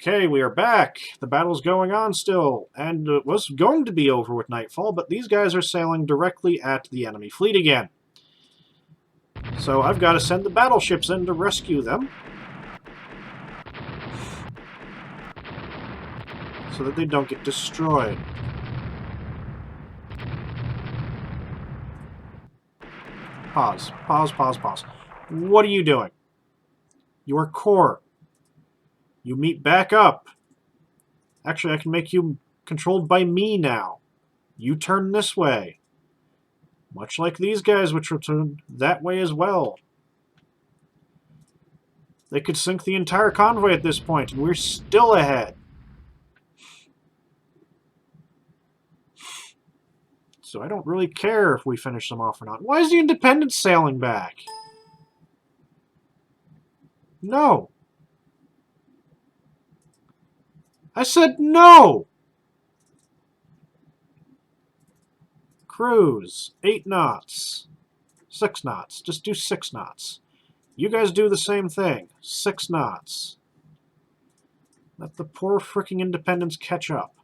Okay, we are back. The battle's going on still, and it was going to be over with nightfall, but these guys are sailing directly at the enemy fleet again. So I've got to send the battleships in to rescue them, so that they don't get destroyed. Pause. Pause, pause, pause. What are you doing? Your core. You meet back up. Actually, I can make you controlled by me now. You turn this way. Much like these guys, which will turn that way as well. They could sink the entire convoy at this point, and we're still ahead. So I don't really care if we finish them off or not. Why is the Independence sailing back? No. I said no! Cruise. 8 knots. 6 knots. Just do 6 knots. You guys do the same thing. 6 knots. Let the poor fricking Independence catch up.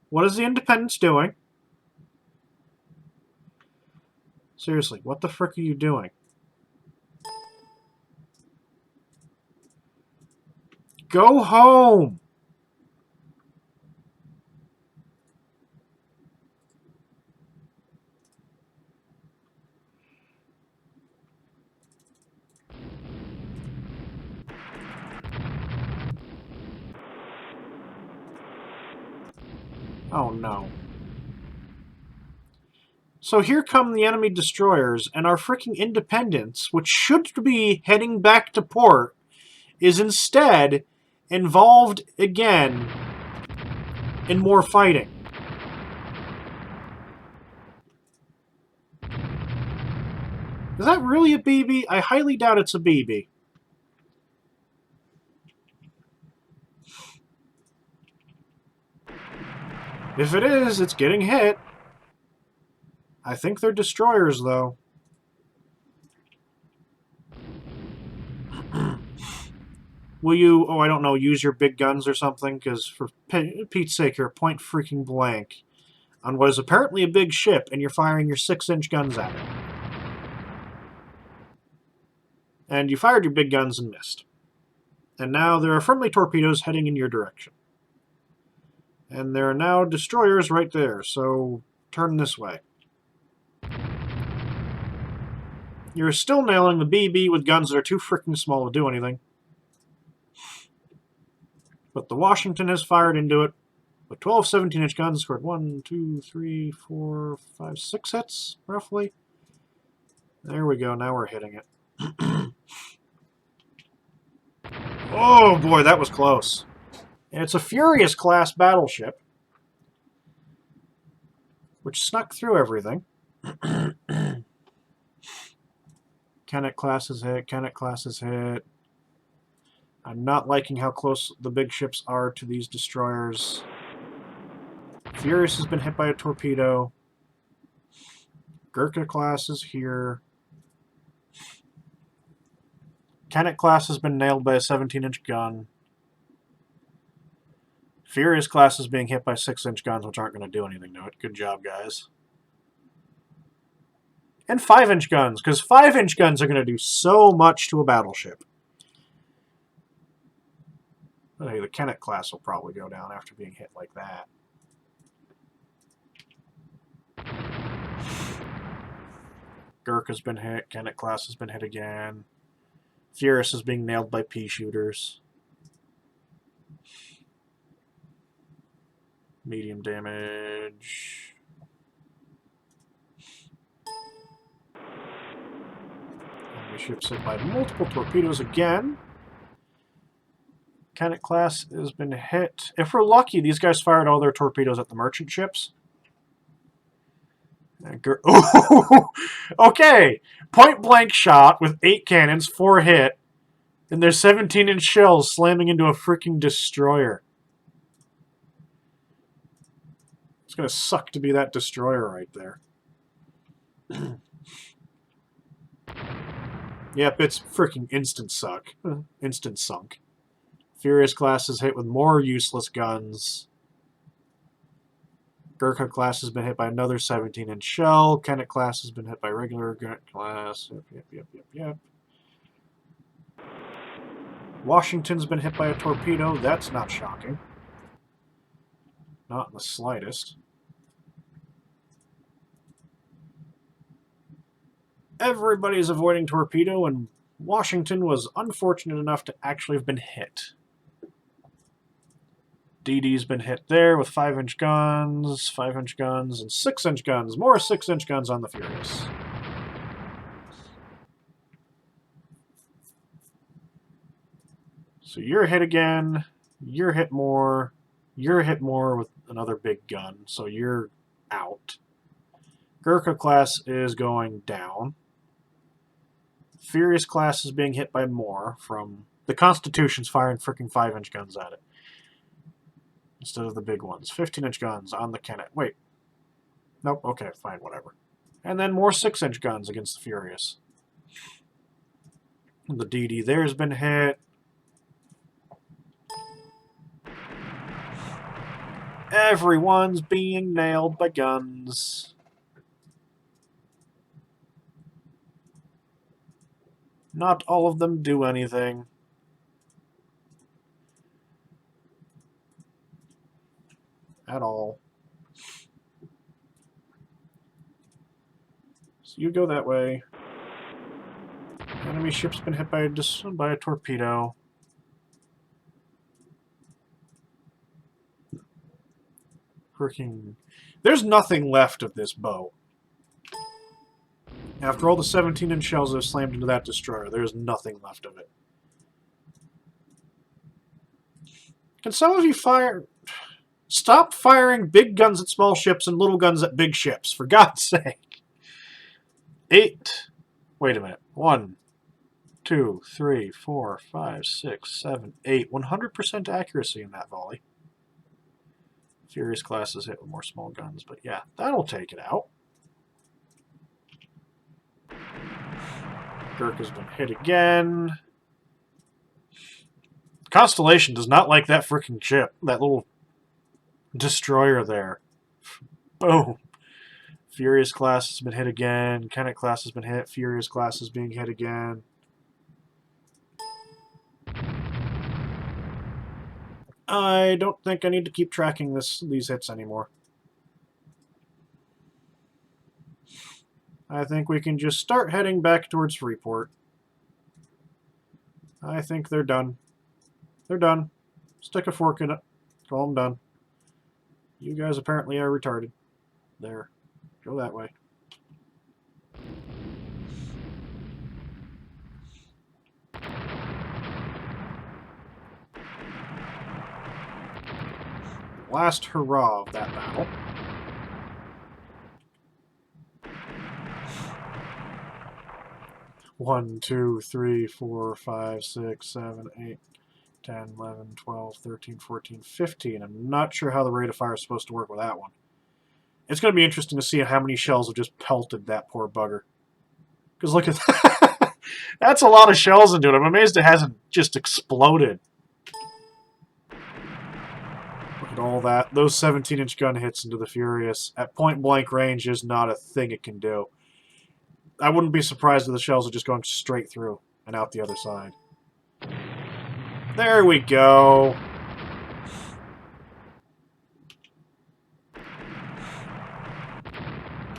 What is the Independence doing? Seriously, what the frick are you doing? Go home! Oh no. So here come the enemy destroyers, and our freaking Independence, which should be heading back to port, is instead involved again in more fighting. Is that really a BB? I highly doubt it's a BB. If it is, it's getting hit. I think they're destroyers, though. Will you, oh, I don't know, use your big guns or something? Because for Pete's sake, you're point freaking blank on what is apparently a big ship, and you're firing your 6-inch guns at it. And you fired your big guns and missed. And now there are friendly torpedoes heading in your direction. And there are now destroyers right there, so turn this way. You're still nailing the BB with guns that are too freaking small to do anything. But the Washington has fired into it with 12 17-inch guns, scored 1, 2, 3, 4, 5, 6 hits, roughly. There we go, now we're hitting it. Oh boy, that was close. And it's a Furious-class battleship, which snuck through everything. Kennet-class is hit, Kennet-class is hit. I'm not liking how close the big ships are to these destroyers. Furious has been hit by a torpedo. Gurkha-class is here. Kennet-class has been nailed by a 17-inch gun. Furious-class is being hit by 6-inch guns, which aren't going to do anything to it. Good job, guys. And 5-inch guns, because 5-inch guns are going to do so much to a battleship. Hey, the Kennet-class will probably go down after being hit like that. Gurkha's been hit. Kennet-class has been hit again. Furious is being nailed by pea shooters. Medium damage. Enemy ship's hit by multiple torpedoes again. Kennet-class has been hit. If we're lucky, these guys fired all their torpedoes at the merchant ships. Okay, point-blank shot with 8 cannons, 4 hit, and there's 17-inch shells slamming into a freaking destroyer. It's going to suck to be that destroyer right there. Yep, it's freaking instant suck. Instant sunk. Furious class is hit with more useless guns. Gurkha class has been hit by another 17-inch shell. Kennet class has been hit by regular class. Yep. Washington's been hit by a torpedo. That's not shocking. Not in the slightest. Everybody's avoiding torpedo, and Washington was unfortunate enough to actually have been hit. DD's been hit there with 5-inch guns, 5-inch guns, and 6-inch guns. More 6-inch guns on the Furious. So you're hit again, you're hit more with another big gun, so you're out. Gurkha class is going down. Furious class is being hit by more from... The Constitution's firing freaking 5-inch guns at it. Instead of the big ones. 15-inch guns on the Kennet. Wait. Nope, okay, fine, whatever. And then more 6-inch guns against the Furious. The DD there's been hit. Everyone's being nailed by guns. Not all of them do anything. At all. So you go that way. Enemy ship's been hit by a torpedo. Freaking... There's nothing left of this boat. After all the 17-inch shells that have slammed into that destroyer, there's nothing left of it. Can some of you fire... Stop firing big guns at small ships and little guns at big ships, for God's sake. 8. Wait a minute. 1, 2, 3, 4, 5, 6, 7, 8. 100% accuracy in that volley. Furious class is hit with more small guns, but yeah, that'll take it out. Gurkha's been hit again. Constellation does not like that freaking ship. That little destroyer there. Boom. Furious class has been hit again. Kennet class has been hit. Furious class is being hit again. I don't think I need to keep tracking these hits anymore. I think we can just start heading back towards Freeport. I think they're done. They're done. Stick a fork in it. Call them done. You guys apparently are retarded. There. Go that way. Last hurrah of that battle. One, 2, 3, 4, 5, 6, 7, 8, 10, 11, 12, 13, 14, 15. I'm not sure how the rate of fire is supposed to work with that one. It's going to be interesting to see how many shells have just pelted that poor bugger. Because look at that. That's a lot of shells into it. I'm amazed it hasn't just exploded. Look at all that. Those 17-inch gun hits into the Furious at point-blank range is not a thing it can do. I wouldn't be surprised if the shells are just going straight through and out the other side. There we go.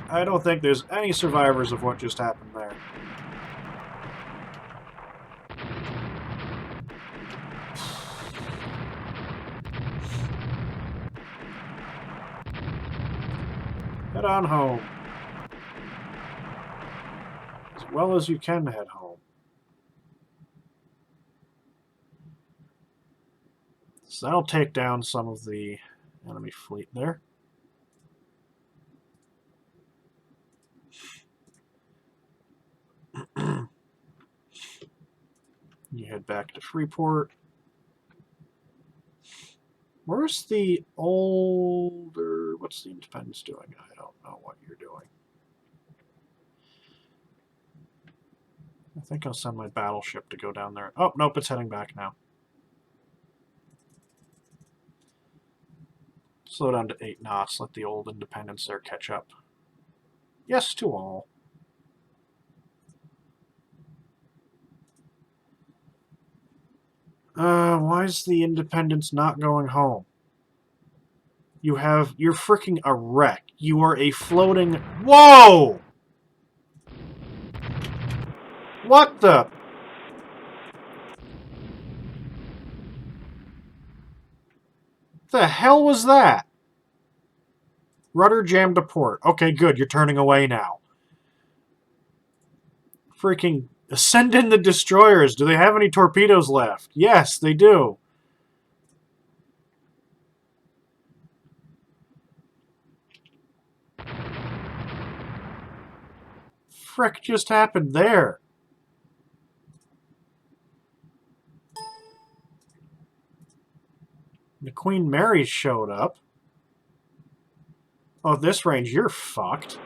I don't think there's any survivors of what just happened there. Head on home. As well as you can head home. So that'll take down some of the enemy fleet there. You head back to Freeport. Where's the older... What's the Independence doing? I don't know what you're doing. I think I'll send my battleship to go down there. Oh, nope, it's heading back now. Slow down to 8 knots. Let the old Independence there catch up. Yes to all. Why is the Independence not going home? You're freaking a wreck. You are a floating... Whoa! What the... The hell was that? Rudder jammed to port. Okay, good. You're turning away now. Freaking... Send in the destroyers. Do they have any torpedoes left? Yes, they do. Frick just happened there? The Queen Mary showed up. Oh, this range, you're fucked.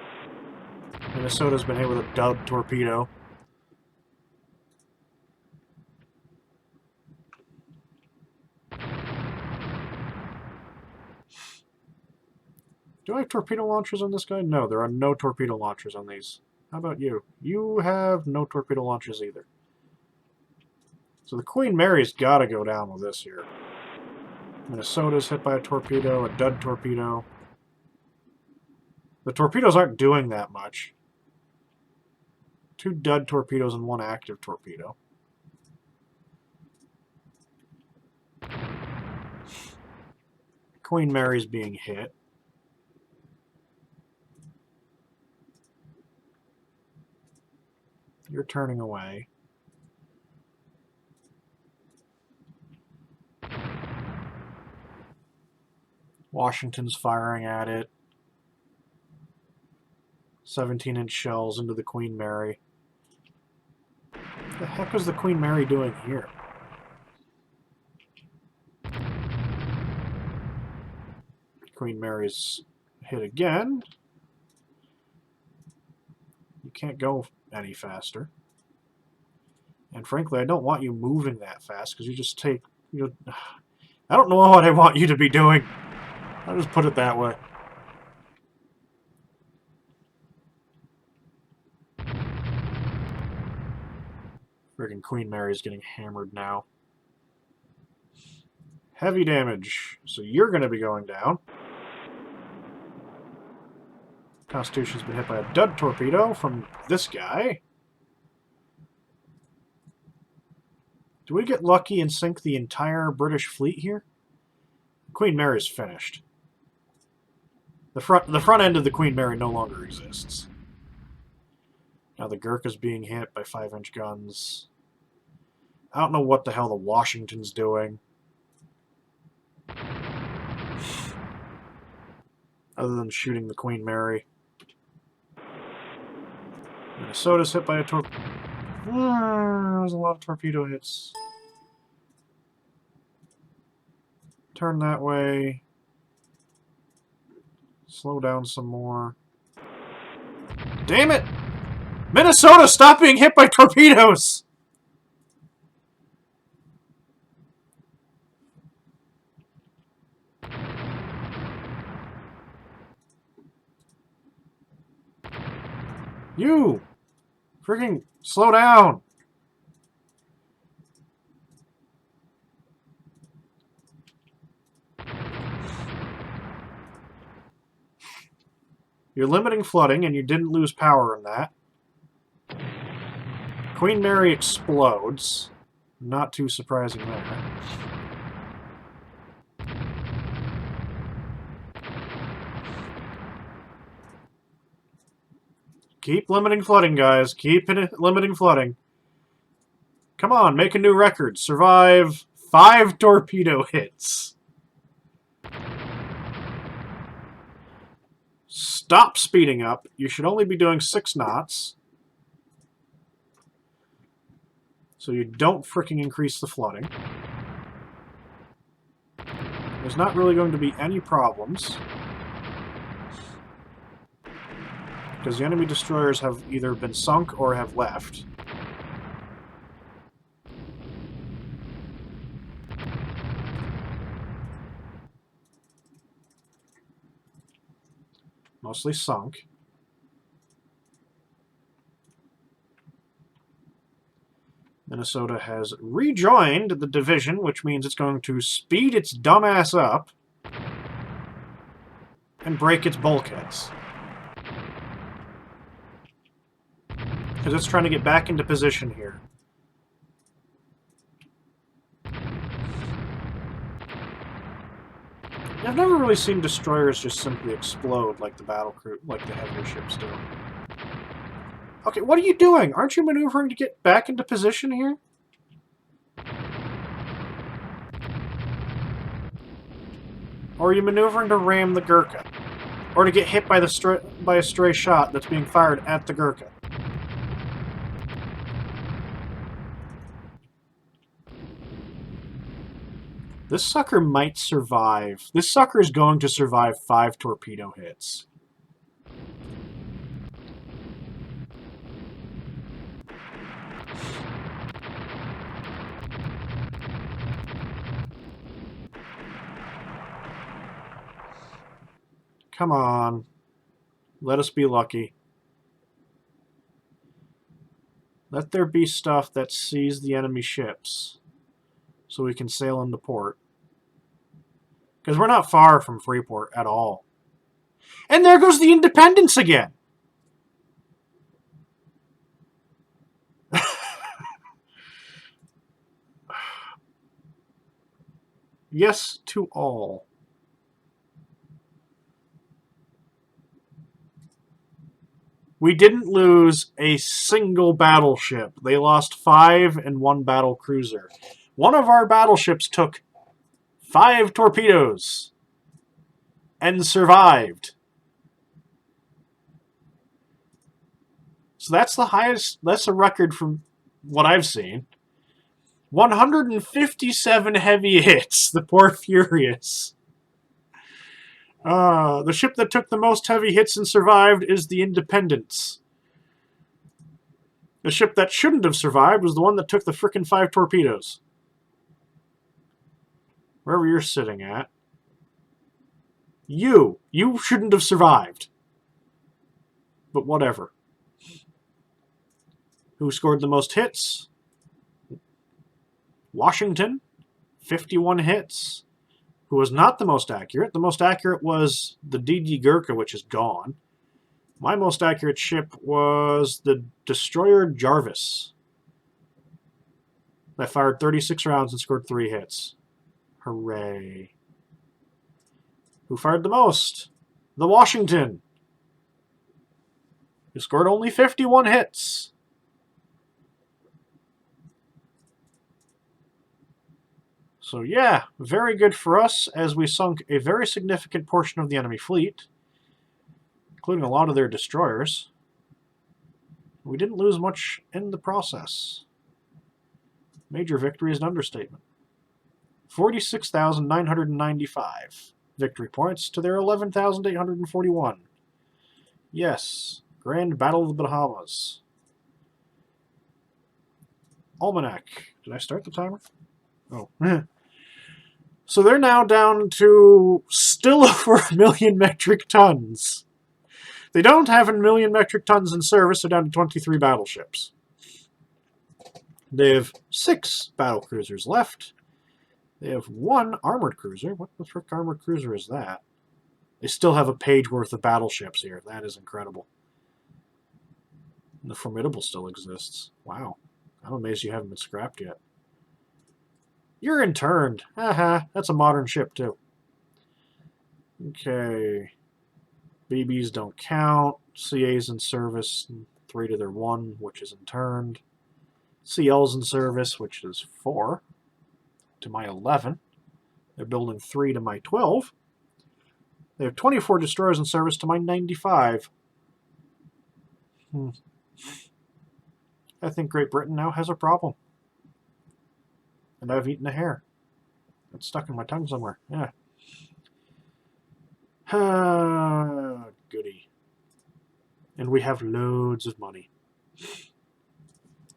Minnesota's been hit with a dud torpedo. Do I have torpedo launchers on this guy? No, there are no torpedo launchers on these. How about you? You have no torpedo launchers either. So the Queen Mary's got to go down with this here. Minnesota's hit by a torpedo, a dud torpedo. The torpedoes aren't doing that much. 2 dud torpedoes and 1 active torpedo. Queen Mary's being hit. You're turning away. Washington's firing at it. 17-inch shells into the Queen Mary. What the heck was the Queen Mary doing here? Queen Mary's hit again. You can't go any faster. And frankly, I don't want you moving that fast, because you just take... I don't know what I want you to be doing. I'll just put it that way. Friggin' Queen Mary's getting hammered now. Heavy damage. So you're going to be going down. Constitution's been hit by a dud torpedo from this guy. Do we get lucky and sink the entire British fleet here? Queen Mary's finished. The front end of the Queen Mary no longer exists. Now the Gurkha's being hit by 5-inch guns. I don't know what the hell the Washington's doing. Other than shooting the Queen Mary. Minnesota's hit by a torpedo. There's a lot of torpedo hits. Turn that way. Slow down some more. Damn it! Minnesota, stop being hit by torpedoes! You! Freaking slow down! You're limiting flooding, and you didn't lose power in that. Queen Mary explodes. Not too surprising there. Keep limiting flooding, guys. Keep limiting flooding. Come on, make a new record. Survive 5 torpedo hits. Stop speeding up. You should only be doing 6 knots. So you don't freaking increase the flooding. There's not really going to be any problems. Because the enemy destroyers have either been sunk or have left. mostly sunk. Minnesota has rejoined the division, which means it's going to speed its dumbass up and break its bulkheads. Because it's trying to get back into position here. I've never really seen destroyers just simply explode like the like the heavier ships do. Okay, what are you doing? Aren't you maneuvering to get back into position here? Or are you maneuvering to ram the Gurkha? Or to get hit by a stray shot that's being fired at the Gurkha? This sucker might survive. This sucker is going to survive 5 torpedo hits. Come on. Let us be lucky. Let there be stuff that sees the enemy ships so we can sail into port. Because we're not far from Freeport at all. And there goes the Independence again! Yes to all. We didn't lose a single battleship. They lost 5 and 1 battle cruiser. One of our battleships took 5 torpedoes and survived. So that's the highest, that's a record from what I've seen. 157 heavy hits, the poor Furious. The ship that took the most heavy hits and survived is the Independence. The ship that shouldn't have survived was the one that took the frickin' 5 torpedoes. Wherever you're sitting at. You shouldn't have survived. But whatever. Who scored the most hits? Washington, 51 hits. Who was not the most accurate. The most accurate was the DD Gurkha, which is gone. My most accurate ship was the destroyer Jarvis. That fired 36 rounds and scored 3 hits. Hooray. Who fired the most? The Washington. Who scored only 51 hits. So yeah, very good for us as we sunk a very significant portion of the enemy fleet, including a lot of their destroyers. We didn't lose much in the process. Major victory is an understatement. 46,995 victory points to their 11,841. Yes, Grand Battle of the Bahamas. Almanac. Did I start the timer? Oh. So they're now down to still over 1 million metric tons. They don't have 1 million metric tons in service, so down to 23 battleships. They have 6 battle cruisers left. They have 1 armored cruiser. What the frick armored cruiser is that? They still have a page worth of battleships here. That is incredible. And the Formidable still exists. Wow. I'm amazed you haven't been scrapped yet. You're interned. Haha, that's a modern ship, too. Okay. BBs don't count. CA's in service, 3 to their 1, which is interned. CL's in service, which is 4 to my 11. They're building 3 to my 12. They have 24 destroyers in service to my 95. I think Great Britain now has a problem. And I've eaten a hair. It's stuck in my tongue somewhere. Yeah. Goody. And we have loads of money.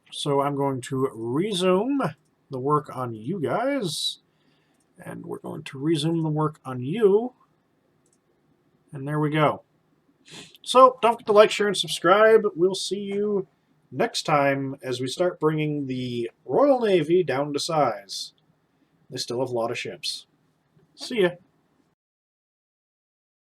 So I'm going to resume the work on you guys. And we're going to resume the work on you. And there we go. So don't forget to like, share, and subscribe. We'll see you next time as we start bringing the Royal Navy down to size. They still have a lot of ships. See ya.